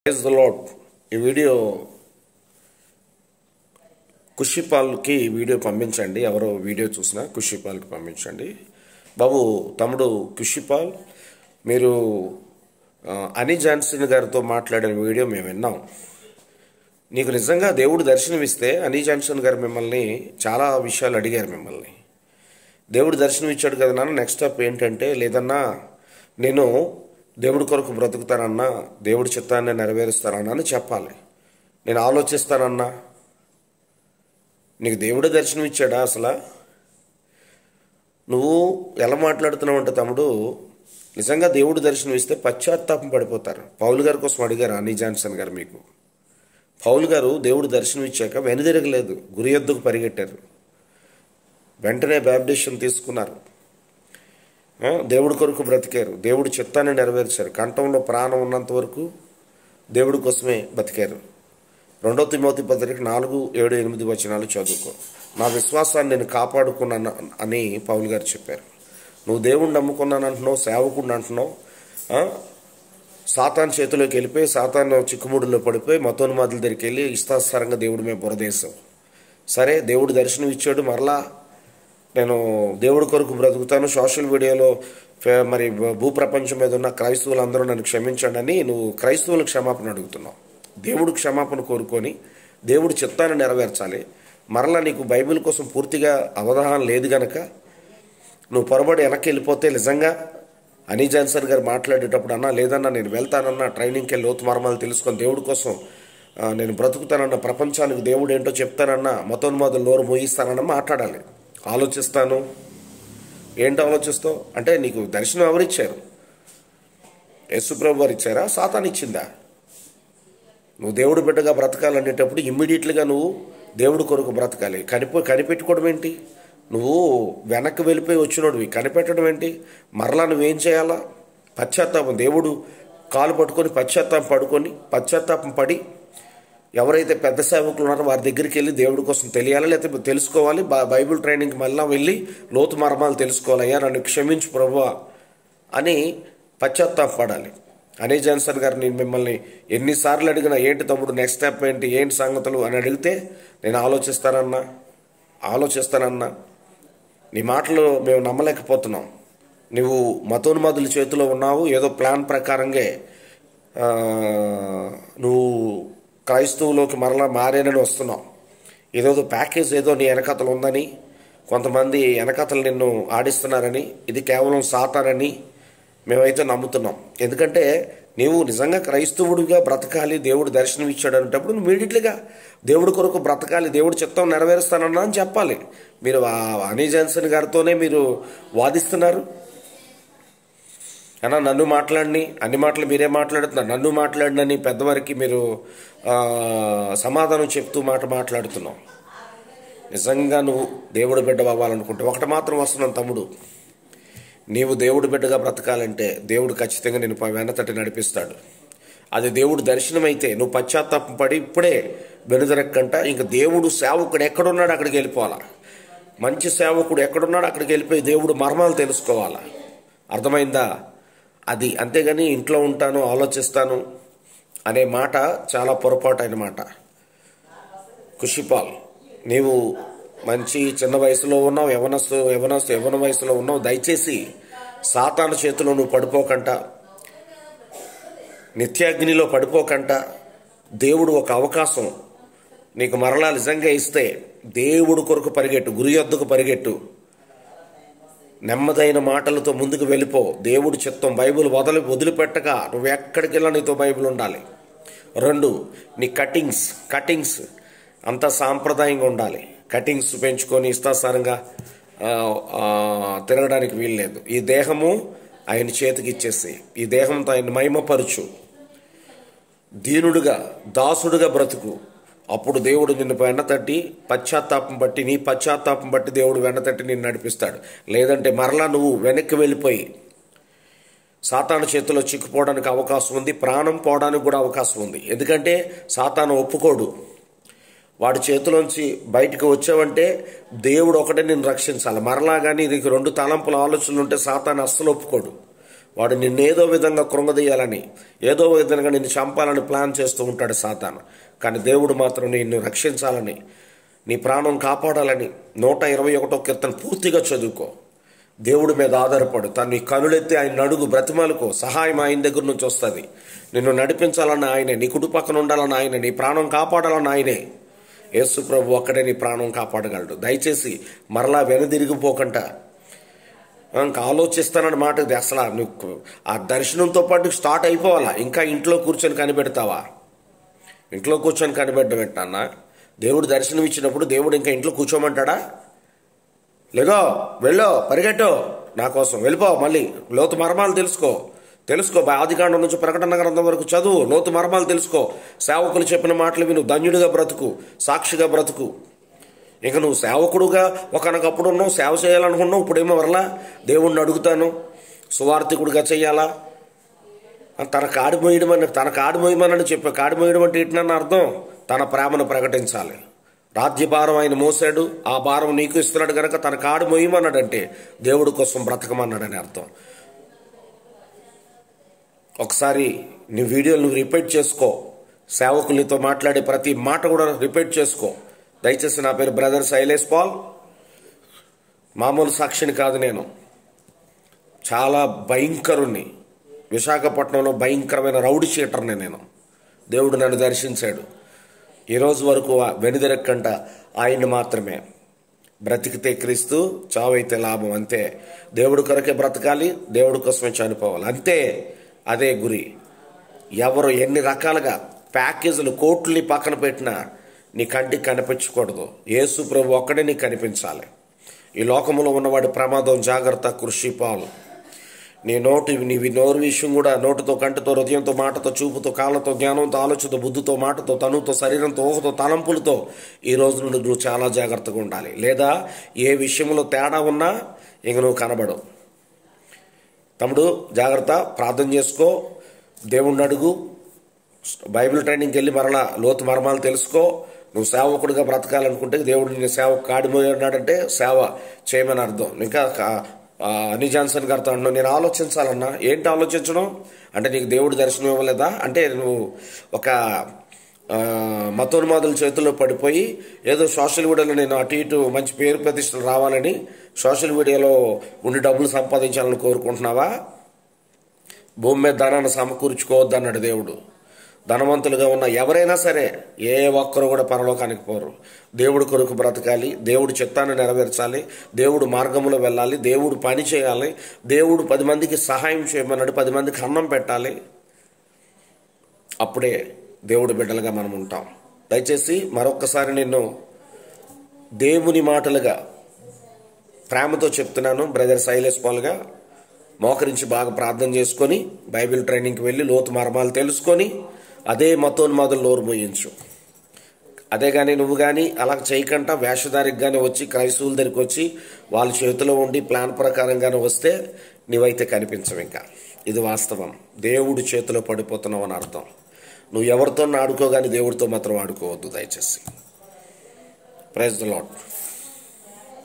Praise the Lord. ఈ video ఖుషీపాల్కి video పంపించండి. ఎవరో వీడియో చూసినా ఖుషీపాల్కి పంపించండి. బాబు తమ్ముడు ఖుషీపాల్, మీరు అనీ జాన్సన్ గారితో మాట్లాడిన వీడియో మేము విన్నాం. నీకు నిజంగా దేవుడు దర్శనమిస్తే అనీ జాన్సన్ గారు మిమ్మల్ని చాలా విషయాలు అడిగారు. మిమ్మల్ని దేవుడు దర్శనం ఇచ్చాడు కదా నాన్న, నెక్స్ట్ స్టెప్ ఏంటంటే, లేదన్నా నేను దేవుడి కొరకు బ్రతుకుతానన్నా, దేవుడి చిత్తాన్ని నెరవేరుస్తానన్నా అని చెప్పాలి. నేను ఆలోచిస్తానన్నా, నీకు దేవుడే దర్శనం ఇచ్చాడా? అసలు నువ్వు ఎలా మాట్లాడుతున్నావు అంటే తమ్ముడు, నిజంగా దేవుడు దర్శనం ఇస్తే పశ్చాత్తాపం పడిపోతారు. పౌలు గారి కోసం అడిగారు అనీ జాన్సన్ గారు. మీకు పౌలు గారు దేవుడు దర్శనం ఇచ్చాక వెనుదిరగలేదు, గురి యొద్దకు పరిగెట్టారు. వెంటనే బాప్టిజం తీసుకున్నారు, దేవుడి కొరకు బ్రతికారు, దేవుడి చిత్తాన్ని నెరవేర్చారు. కంఠంలో ప్రాణం ఉన్నంత వరకు దేవుడి కోసమే బతికారు. 2 తిమోతి పత్రిక 4:7-8 వచనాలు చదువుకో. నా విశ్వాసాన్ని నేను కాపాడుకున్నాను అని పౌలు గారు చెప్పారు. నువ్వు దేవుణ్ణి నమ్ముకున్నాను అంటున్నావు, సేవకుడిని అంటున్నావు, సాతాను చేతిలోకి వెళ్ళిపోయి, సాతాను చిక్కుముడిలో పడిపోయి, మతోన్మాదుల దగ్గరికి వెళ్ళి ఇష్టానుసారంగా దేవుడి మీద బురదేశావు. సరే, దేవుడు దర్శనం ఇచ్చాడు, మరలా నేను దేవుడి కొరకు బ్రతుకుతాను, సోషల్ మీడియాలో మరి భూప్రపంచం మీద ఉన్న క్రైస్తవులందరూ నన్ను క్షమించండి అని నువ్వు క్రైస్తవులకు క్షమాపణ అడుగుతున్నావు. దేవుడు క్షమాపణ కోరుకొని దేవుడి చిత్తాన్ని నెరవేర్చాలి. మరలా నీకు బైబిల్ కోసం పూర్తిగా అవగాహన లేదు గనక నువ్వు పొరబడి వెనక్కి వెళ్ళిపోతే, నిజంగా అనీ జాన్సన్ గారు మాట్లాడేటప్పుడు అన్నా, లేదన్నా నేను వెళ్తానన్నా, ట్రైనింగ్కి వెళ్ళి లోతు మర్మాలు తెలుసుకొని దేవుడి కోసం నేను బ్రతుకుతానన్నా, ప్రపంచానికి దేవుడు ఏంటో చెప్తానన్నా, మతోన్మాదులు నోరు మోయిస్తానన్నా మాట్లాడాలి. ఆలోచిస్తాను ఏంటో ఆలోచిస్తావు అంటే, నీకు దర్శనం ఎవరిచ్చారు? యేసుప్రభు వారు ఇచ్చారా? సాతాను ఇచ్చిందా? నువ్వు దేవుడు బిడ్డగా బ్రతకాలనేటప్పుడు ఇమ్మీడియట్లీగా నువ్వు దేవుడి కొరకు బ్రతకాలి. కనిపెట్టుకోవడం ఏంటి? నువ్వు వెనక్కి వెళ్ళిపోయి వచ్చినోడివి, కనిపెట్టడం ఏంటి? మరలా నువ్వేం చేయాలా? పశ్చాత్తాపం, దేవుడు కాలు పట్టుకొని పశ్చాత్తాపం పడి ఎవరైతే పెద్ద సేవకులు ఉన్నారో వారి దగ్గరికి వెళ్ళి దేవుడి కోసం తెలియాలి, లేకపోతే తెలుసుకోవాలి. బైబిల్ ట్రైనింగ్కి మళ్ళీ వెళ్ళి లోతు మర్మాలు తెలుసుకోవాలి. అయ్యా నన్ను క్షమించు ప్రభువా అని పశ్చాత్తాపడాలి. అనీ జాన్సన్ గారు నేను మిమ్మల్ని ఎన్నిసార్లు అడిగినా, ఏంటి తమ్ముడు నెక్స్ట్ స్టెప్ ఏంటి, ఏంటి సంగతులు అని అడిగితే, నేను ఆలోచిస్తానన్నా నీ మాటలు మేము నమ్మలేకపోతున్నాం. నువ్వు మతోన్మాదుల చేతిలో ఉన్నావు, ఏదో ప్లాన్ ప్రకారంగా నువ్వు క్రైస్తవులోకి మరలా మారేనని వస్తున్నావు. ఏదో ప్యాకేజ్ ఏదో నీ వెనకతలు ఉందని, కొంతమంది వెనకతలు నిన్ను ఆడిస్తున్నారని, ఇది కేవలం సాతానని మేమైతే నమ్ముతున్నాం. ఎందుకంటే నీవు నిజంగా క్రైస్తవుడిగా బ్రతకాలి, దేవుడు దర్శనం ఇచ్చాడు అనేటప్పుడు నువ్వు ఇమీడియట్లీగా దేవుడి కొరకు బ్రతకాలి, దేవుడి చిత్తం నెరవేరుస్తానన్నా అని చెప్పాలి. మీరు అనీ జాన్సన్ గారితోనే మీరు వాదిస్తున్నారు. అన్నా నన్ను మాట్లాడిని, అన్ని మాటలు మీరే మాట్లాడుతున్నారు, నన్ను మాట్లాడినని పెద్దవారికి మీరు సమాధానం చెప్తూ మాట్లాడుతున్నావు. నిజంగా నువ్వు దేవుడి బిడ్డ అవ్వాలనుకుంటే ఒకటి మాత్రం వస్తున్నాను తమ్ముడు, నీవు దేవుడి బిడ్డగా బ్రతకాలంటే దేవుడు ఖచ్చితంగా నేను వెనతటి నడిపిస్తాడు. అది దేవుడు దర్శనం అయితే నువ్వు పశ్చాత్తాపం పడి ఇప్పుడే వెనుదరక్కంట. ఇంక దేవుడు సేవకుడు ఎక్కడున్నాడు అక్కడికి వెళ్ళిపోవాలా. మంచి సేవకుడు ఎక్కడున్నాడు అక్కడికి వెళ్ళిపోయి దేవుడు మర్మాలు తెలుసుకోవాలా. అర్థమైందా? అది అంతేగాని ఇంట్లో ఉంటాను ఆలోచిస్తాను అనే మాట చాలా పొరపాటు అయిన మాట. ఖుషీపాల్, నీవు మంచి చిన్న వయసులో ఉన్నావు, యవన వయసులో ఉన్నావు. దయచేసి సాతాను చేతిలో నువ్వు పడిపోకంట, నిత్యాగ్నిలో పడిపోకంట. దేవుడు ఒక అవకాశం నీకు మరలా నిజంగా ఇస్తే దేవుడు కొరకు పరిగెట్టు, గురి యొద్దకు పరిగెట్టు, నెమ్మదైన మాటలతో ముందుకు వెళ్ళిపో. దేవుడి చిత్తం బైబిల్ వదిలిపెట్టక నువ్వు ఎక్కడికి వెళ్ళా నీతో బైబిల్ ఉండాలి. 2, నీ కటింగ్స్ అంతా సాంప్రదాయంగా ఉండాలి. కటింగ్స్ పెంచుకొని ఇష్టాసారంగా తిరగడానికి వీల్లేదు. ఈ దేహము ఆయన చేతికి ఇచ్చేసి ఈ దేహంతో ఆయన మహిమపరచు, దీనుడుగా దాసుడుగా బ్రతుకు. అప్పుడు దేవుడు నిన్ను వెన్నతట్టి నీ పశ్చాత్తాపం బట్టి దేవుడు వెన్నతట్టి నిన్ను నడిపిస్తాడు. లేదంటే మరలా నువ్వు వెనక్కి వెళ్ళిపోయి సాతాను చేతిలో చిక్కుపోవడానికి అవకాశం ఉంది, ప్రాణం పోవడానికి కూడా అవకాశం ఉంది. ఎందుకంటే సాతాను ఒప్పుకోడు. వాడి చేతిలోంచి బయటకు వచ్చావంటే దేవుడు ఒకటే నిన్ను రక్షించాలి. మరలా కానీ నీకు 2 తలంపుల ఆలోచనలు ఉంటే సాతాను అస్సలు ఒప్పుకోడు. వాడు నిన్నేదో విధంగా కృంగదీయాలని, ఏదో విధంగా నిన్ను చంపాలని ప్లాన్ చేస్తూ ఉంటాడు సాతాను. కానీ దేవుడు మాత్రం నిన్ను రక్షించాలని, నీ ప్రాణం కాపాడాలని 121వ కీర్తన పూర్తిగా చదువుకో. దేవుడి మీద ఆధారపడు. నీ కనులెత్తి ఆయన అడుగు, బ్రతిమాలుకో. సహాయం ఆయన దగ్గర నుంచి వస్తుంది. నిన్ను నడిపించాలన్న ఆయనే, నీ కుడి పక్కన ఉండాలన్న ఆయనే, నీ ప్రాణం కాపాడాలన్న ఆయనే. యేసు ప్రభు ఒక్కడే నీ ప్రాణం కాపాడగలడు. దయచేసి మరలా వెనుదిరిగిపోకుండా ఇంకా ఆలోచిస్తానన్న మాట ఇది. అసలు నువ్వు ఆ దర్శనంతో పాటు స్టార్ట్ అయిపోవాలా. ఇంకా ఇంట్లో కూర్చొని కనిపెడతావా? ఇంట్లో కూర్చొని కనిపెట్టడం ఏంటన్నా? దేవుడు దర్శనం ఇచ్చినప్పుడు దేవుడు ఇంకా ఇంట్లో కూర్చోమంటాడా? లేదో వెళ్ళో, పరిగెట్టో, నా కోసం వెళ్ళిపో. మళ్ళీ లోతు మర్మాలు తెలుసుకో. ఆదికాండం నుంచి ప్రకటన గ్రంథం వరకు చదువు, లోతు మర్మాలు తెలుసుకో. సేవకులు చెప్పిన మాటలు విను, ధన్యుడిగా బ్రతుకు, సాక్షిగా బ్రతుకు. ఇక నువ్వు సేవకుడుగా ఒకనకప్పుడు ఉన్నావు, సేవ చేయాలనుకున్నావు. ఇప్పుడేమో వరలా దేవుణ్ణి అడుగుతాను, సువార్థికుడిగా చెయ్యాలా? తన కాడి మోయమని చెప్పే, కాడి మోయడం అంటే ఏంటన్న అర్థం? తన ప్రేమను ప్రకటించాలి. రాజ్యభారం ఆయన మోసాడు, ఆ భారం నీకు ఇస్తున్నాడు కనుక తన కాడు మోయమన్నాడంటే దేవుడి కోసం బ్రతకమన్నాడని అర్థం. ఒకసారి నీ వీడియోలు నువ్వు రిపీట్ చేసుకో. సేవకులతో మాట్లాడే ప్రతి మాట కూడా రిపీట్ చేసుకో. దయచేసి నా పేరు బ్రదర్ శైలేష్ పాల్. మామూలు సాక్షిని కాదు, నేను చాలా భయంకరుణ్ణి. విశాఖపట్నంలో భయంకరమైన రౌడీ షీటర్ని నేను. దేవుడు నన్ను దర్శించాడు. ఈరోజు వరకు వెనుదిరక్కంట ఆయన్ని మాత్రమే. బ్రతికితే క్రీస్తు, చావైతే లాభం. అంతే. దేవుడి కొరకే బ్రతకాలి, దేవుడి కోసమే చనిపోవాలి, అంతే. అదే గురి. ఎవరు ఎన్ని రకాలుగా ప్యాకేజీలు కోట్లని పక్కన పెట్టినా నీ కంటికి కనిపించకూడదు. యేసు ప్రభు ఒక్కడే నీకు కనిపించాలి. ఈ లోకంలో ఉన్నవాడి ప్రమాదం, జాగ్రత్త, కృషి పాలు. నీ నోరు విషయం కూడా నోటితో, కంటితో, హృదయంతో, మాటతో, చూపుతో, కాళ్ళతో, జ్ఞానంతో, ఆలోచనతో, బుద్ధితో, మాటతో, తనుతో, శరీరంతో, ఊహతో, తలంపులతో ఈ రోజు నుండి నువ్వు చాలా జాగ్రత్తగా ఉండాలి. లేదా ఏ విషయంలో తేడా ఉన్నా ఇంక నువ్వు కనబడవు. తమ్ముడు జాగ్రత్త, ప్రార్థన చేసుకో, దేవుణ్ణి అడుగు, బైబిల్ ట్రైనింగ్కి వెళ్ళి మరలా లోతు మర్మాలు తెలుసుకో. నువ్వు సేవకుడిగా బ్రతకాలనుకుంటే దేవుడు నిన్ను సేవ కాడిమోయన్నాడంటే సేవ చేయమని అర్థం. ఇంకా అని జాన్సన్ గారితో అన్నా, నేను ఆలోచించాలన్నా. ఏంటి ఆలోచించడం అంటే, నీకు దేవుడు దర్శనం ఇవ్వలేదా అంటే, నువ్వు ఒక మతోన్మాదుల చేతుల్లో పడిపోయి ఏదో సోషల్ మీడియాలో నేను అటు ఇటు మంచి పేరు ప్రతిష్టలు రావాలని సోషల్ మీడియాలో ఉండి డబ్బులు సంపాదించాలని కోరుకుంటున్నావా? భూమి మీద ధనాన్ని సమకూర్చుకోవద్దన్నాడు దేవుడు. ధనవంతులుగా ఉన్న ఎవరైనా సరే ఏ ఒక్కరు కూడా పరలోకానికి పోరు. దేవుడి కొరకు బ్రతకాలి, దేవుడి చిత్తాన్ని నెరవేర్చాలి, దేవుడు మార్గంలో వెళ్ళాలి, దేవుడు పని చేయాలి, దేవుడు 10 మందికి సహాయం చేయమన్నాడు, 10 మందికి అన్నం పెట్టాలి. అప్పుడే దేవుడి బిడ్డలుగా మనం ఉంటాం. దయచేసి మరొక్కసారి నిన్ను దేవుని మాటలుగా ప్రేమతో చెప్తున్నాను. బ్రదర్ శైలేష్ పాల్గా మోకరించి బాగా ప్రార్థన చేసుకొని బైబిల్ ట్రైనింగ్కి వెళ్ళి లోతు మర్మాలు తెలుసుకొని అదే మతోన్మాదులు నోరు మోయించు. అదే కానీ నువ్వు కానీ అలా చేయకుండా వేషధారికి కానీ వచ్చి క్రైస్తవుల దగ్గరికి వచ్చి వాళ్ళ చేతిలో ఉండి ప్లాన్ ప్రకారంగానే వస్తే నీవైతే కనిపించవు. ఇంకా ఇది వాస్తవం. దేవుడి చేతిలో పడిపోతున్నావు అని అర్థం. నువ్వు ఎవరితో ఆడుకో కానీ దేవుడితో మాత్రం ఆడుకోవద్దు దయచేసి. Praise the lord.